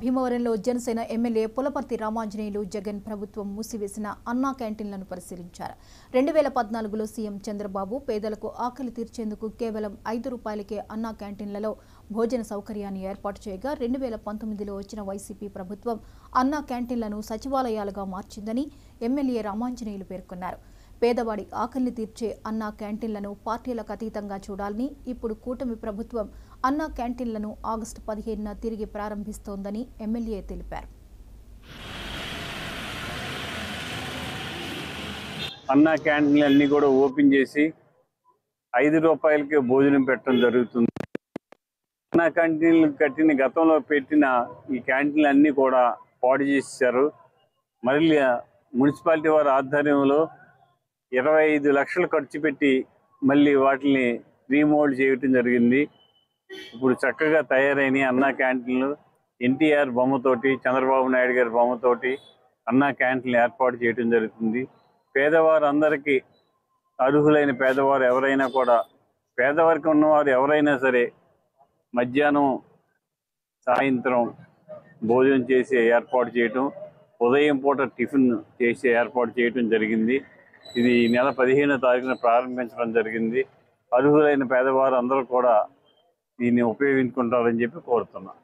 భీమవరంలో జనసేన ఎమ్మెల్యే పులపర్తి రామాంజనేయులు జగన్ ప్రభుత్వం మూసివేసిన అన్నా క్యాంటీన్లను పరిశీలించారు. 2014లో సీఎం చంద్రబాబు పేదలకు ఆకలి తీర్చేందుకు కేవలం ₹5కే అన్నా క్యాంటీన్లలో భోజన సౌకర్యాన్ని ఏర్పాటు చేయగా 2019లో వచ్చిన వైసీపీ ప్రభుత్వం అన్నా క్యాంటీన్లను సచివాలయాలుగా మార్చిందని ఎమ్మెల్యే రామాంజనేయులు పేర్కొన్నారు. పేదవాడి ఆకలిని తీర్చే అన్నా క్యాంటీన్లను పార్టీలకు అతీతంగా చూడాలని, ఇప్పుడు కూటమి ప్రభుత్వం అన్నా క్యాంటీన్లను ఆగస్టు 15న తిరిగి ప్రారంభిస్తోందని ఎమ్మెల్యే తెలిపారు. అన్నా క్యాంటీన్లు అన్నీ కూడా ఓపెన్ చేసి ₹5కే భోజనం పెట్టడం జరుగుతుంది. అన్నా క్యాంటీన్లు కట్టిన గతంలో పెట్టిన ఈ క్యాంటీన్లు అన్నీ కూడా పాడు చేశారు. మళ్ళీ మున్సిపాలిటీ వారి ఆధ్వర్యంలో 25 లక్షలు ఖర్చు పెట్టి మళ్ళీ వాటిని రీమోల్డ్ చేయటం జరిగింది. ఇప్పుడు చక్కగా తయారైన అన్నా క్యాంటీన్లు ఎన్టీఆర్ బొమ్మతోటి, చంద్రబాబు నాయుడు గారి బొమ్మతోటి అన్నా క్యాంటీన్లు ఏర్పాటు చేయడం జరుగుతుంది. పేదవారు అందరికీ, అర్హులైన పేదవారు ఎవరైనా కూడా, పేదవర్గం ఉన్నవారు ఎవరైనా సరే మధ్యాహ్నం సాయంత్రం భోజనం చేసే ఏర్పాటు చేయటం, ఉదయం పూట టిఫిన్ చేసే ఏర్పాటు చేయటం జరిగింది. ఇది నెల 15వ తారీఖున ప్రారంభించడం జరిగింది. అర్హులైన పేదవారు అందరూ కూడా దీన్ని ఉపయోగించుకుంటారని చెప్పి కోరుతున్నాం.